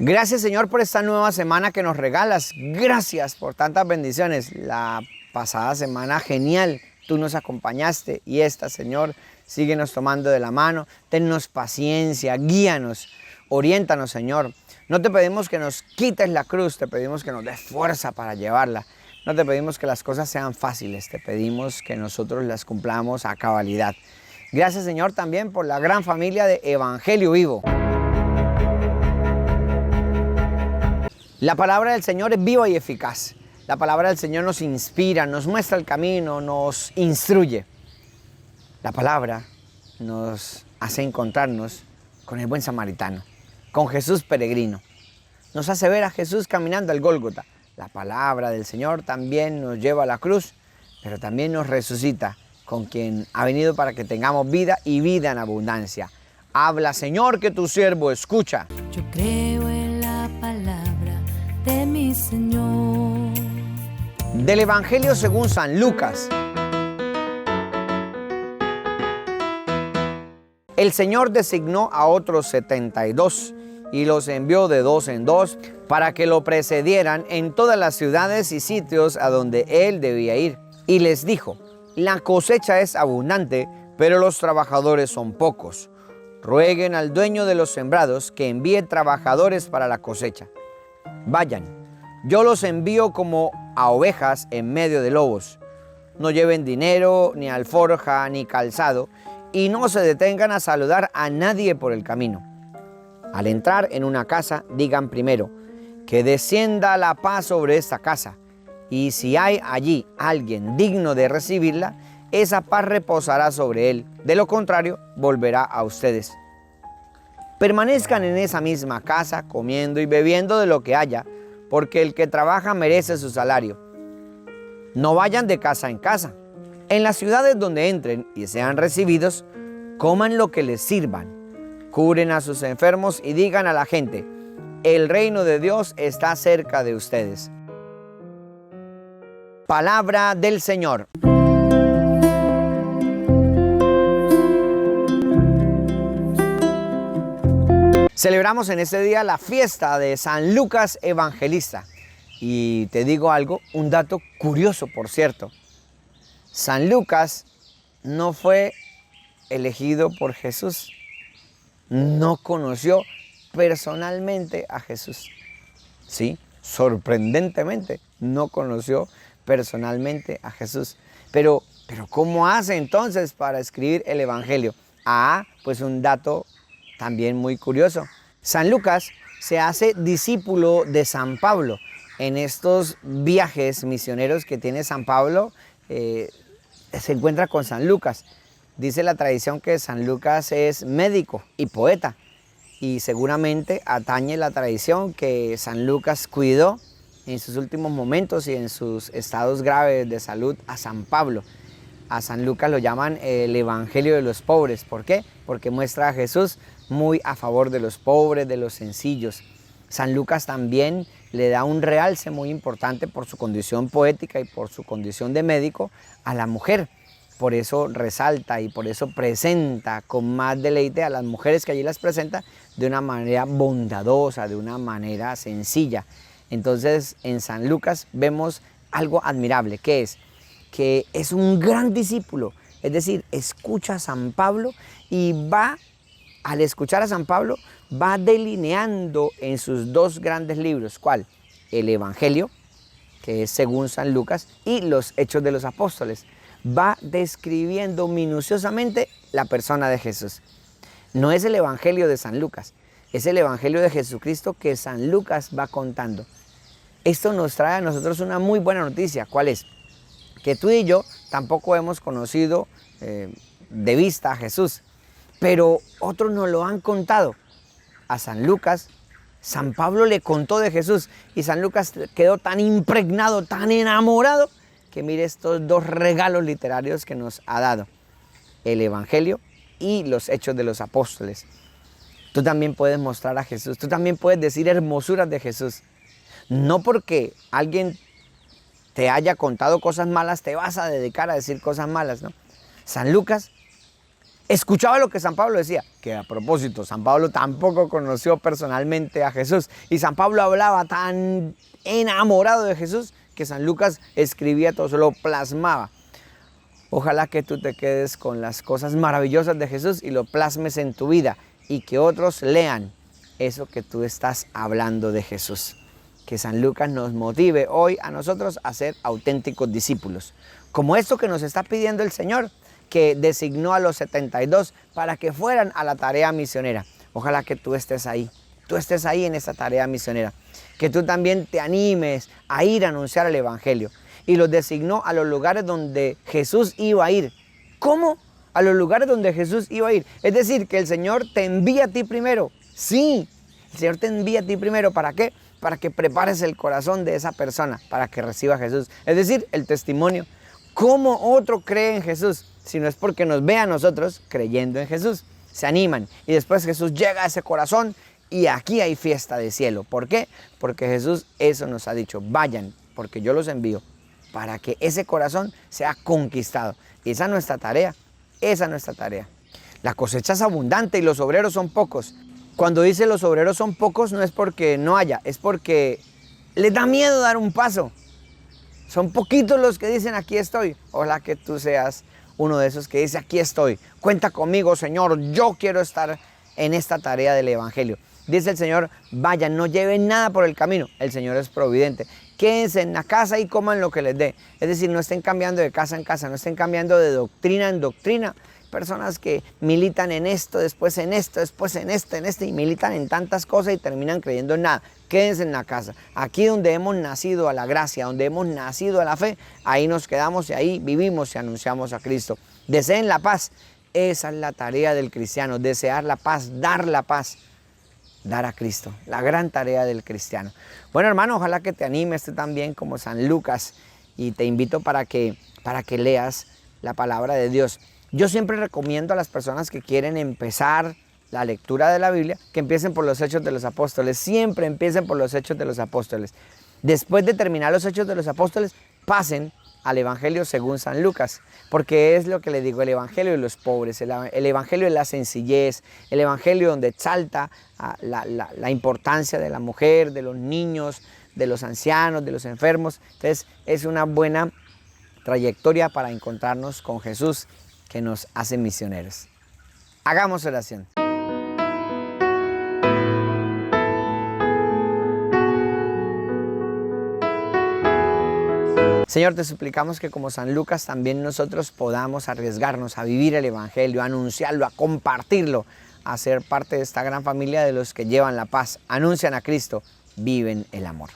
Gracias, Señor, por esta nueva semana que nos regalas. Gracias por tantas bendiciones. La pasada semana, genial, tú nos acompañaste y esta, Señor, síguenos tomando de la mano. Tennos paciencia, guíanos, oriéntanos, Señor. No te pedimos que nos quites la cruz, te pedimos que nos des fuerza para llevarla. No te pedimos que las cosas sean fáciles, te pedimos que nosotros las cumplamos a cabalidad. Gracias, Señor, también por la gran familia de Evangelio Vivo. La palabra del Señor es viva y eficaz. La palabra del Señor nos inspira, nos muestra el camino, nos instruye. La palabra nos hace encontrarnos con el buen samaritano, con Jesús peregrino. Nos hace ver a Jesús caminando al Gólgota. La palabra del Señor también nos lleva a la cruz, pero también nos resucita con quien ha venido para que tengamos vida y vida en abundancia. Habla, Señor, que tu siervo escucha. Yo creo en la palabra de mi Señor. Del Evangelio según San Lucas. El Señor designó a otros 72 y los envió de dos en dos para que lo precedieran en todas las ciudades y sitios a donde Él debía ir. Y les dijo: la cosecha es abundante, pero los trabajadores son pocos. Rueguen al dueño de los sembrados que envíe trabajadores para la cosecha. Vayan, yo los envío como a ovejas en medio de lobos. No lleven dinero, ni alforja, ni calzado, y no se detengan a saludar a nadie por el camino. Al entrar en una casa, digan primero: que descienda la paz sobre esta casa. Y si hay allí alguien digno de recibirla, esa paz reposará sobre él. De lo contrario, volverá a ustedes. Permanezcan en esa misma casa, comiendo y bebiendo de lo que haya, porque el que trabaja merece su salario. No vayan de casa en casa. En las ciudades donde entren y sean recibidos, coman lo que les sirvan. Curen a sus enfermos y digan a la gente: el reino de Dios está cerca de ustedes. Palabra del Señor. Celebramos en este día la fiesta de San Lucas Evangelista. Y te digo algo, un dato curioso, por cierto. San Lucas no fue elegido por Jesús. No conoció personalmente a Jesús. Sí, sorprendentemente, no conoció personalmente a Jesús. Pero ¿cómo hace entonces para escribir el Evangelio? Pues un dato también muy curioso. San Lucas se hace discípulo de San Pablo. En estos viajes misioneros que tiene San Pablo, se encuentra con San Lucas. Dice la tradición que San Lucas es médico y poeta. Y seguramente atañe la tradición que San Lucas cuidó en sus últimos momentos y en sus estados graves de salud a San Pablo. A San Lucas lo llaman el Evangelio de los pobres. ¿Por qué? Porque muestra a Jesús muy a favor de los pobres, de los sencillos. San Lucas también le da un realce muy importante por su condición poética y por su condición de médico a la mujer. Por eso resalta y por eso presenta con más deleite a las mujeres que allí las presenta de una manera bondadosa, de una manera sencilla. Entonces en San Lucas vemos algo admirable, que es un gran discípulo. Es decir, escucha a San Pablo y al escuchar a San Pablo, va delineando en sus dos grandes libros. ¿Cuál? El Evangelio, que es según San Lucas, y los Hechos de los Apóstoles. Va describiendo minuciosamente la persona de Jesús. No es el Evangelio de San Lucas, es el Evangelio de Jesucristo que San Lucas va contando. Esto nos trae a nosotros una muy buena noticia. ¿Cuál es? Que tú y yo tampoco hemos conocido de vista a Jesús, pero otros nos lo han contado. A San Lucas, San Pablo le contó de Jesús y San Lucas quedó tan impregnado, tan enamorado, que mire estos dos regalos literarios que nos ha dado: el Evangelio y los Hechos de los Apóstoles. Tú también puedes mostrar a Jesús, tú también puedes decir hermosuras de Jesús. No porque alguien te haya contado cosas malas, te vas a dedicar a decir cosas malas, ¿no? San Lucas escuchaba lo que San Pablo decía, que a propósito, San Pablo tampoco conoció personalmente a Jesús. Y San Pablo hablaba tan enamorado de Jesús que San Lucas escribía todo, se lo plasmaba. Ojalá que tú te quedes con las cosas maravillosas de Jesús y lo plasmes en tu vida y que otros lean eso que tú estás hablando de Jesús. Que San Lucas nos motive hoy a nosotros a ser auténticos discípulos. Como esto que nos está pidiendo el Señor, que designó a los 72 para que fueran a la tarea misionera. Ojalá que tú estés ahí en esa tarea misionera. Que tú también te animes a ir a anunciar el Evangelio. Y los designó a los lugares donde Jesús iba a ir. ¿Cómo? A los lugares donde Jesús iba a ir. Es decir, que el Señor te envía a ti primero. Sí, el Señor te envía a ti primero. ¿Para qué? Para que prepares el corazón de esa persona, para que reciba a Jesús. Es decir, el testimonio. ¿Cómo otro cree en Jesús? Si no es porque nos ve a nosotros creyendo en Jesús. Se animan y después Jesús llega a ese corazón y aquí hay fiesta de cielo. ¿Por qué? Porque Jesús eso nos ha dicho. Vayan, porque yo los envío para que ese corazón sea conquistado. Y esa es nuestra tarea. Esa es nuestra tarea. La cosecha es abundante y los obreros son pocos. Cuando dice los obreros son pocos no es porque no haya, es porque les da miedo dar un paso. Son poquitos los que dicen aquí estoy. Ojalá que tú seas uno de esos que dice aquí estoy. Cuenta conmigo, Señor, yo quiero estar en esta tarea del Evangelio. Dice el Señor, vayan, no lleven nada por el camino. El Señor es providente. Quédense en la casa y coman lo que les dé. Es decir, no estén cambiando de casa en casa, no estén cambiando de doctrina en doctrina. Personas que militan en esto, después en esto, después en esto, y militan en tantas cosas y terminan creyendo en nada. Quédense en la casa. Aquí donde hemos nacido a la gracia, donde hemos nacido a la fe, ahí nos quedamos y ahí vivimos y anunciamos a Cristo. Deseen la paz. Esa es la tarea del cristiano, desear la paz, dar a Cristo, la gran tarea del cristiano. Bueno, hermano, ojalá que te animes tú también como San Lucas y te invito para que leas la palabra de Dios. Yo siempre recomiendo a las personas que quieren empezar la lectura de la Biblia que empiecen por los Hechos de los Apóstoles. Siempre empiecen por los Hechos de los Apóstoles. Después de terminar los Hechos de los Apóstoles, pasen al Evangelio según San Lucas, porque es lo que le digo, el Evangelio de los pobres, el Evangelio de la sencillez, el Evangelio donde exalta la importancia de la mujer, de los niños, de los ancianos, de los enfermos. Entonces es una buena trayectoria para encontrarnos con Jesús que nos hace misioneros. Hagamos oración. Señor, te suplicamos que como San Lucas también nosotros podamos arriesgarnos a vivir el Evangelio, a anunciarlo, a compartirlo, a ser parte de esta gran familia de los que llevan la paz, anuncian a Cristo, viven el amor.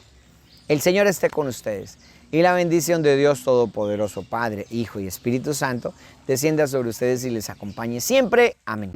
El Señor esté con ustedes y la bendición de Dios Todopoderoso, Padre, Hijo y Espíritu Santo, descienda sobre ustedes y les acompañe siempre. Amén.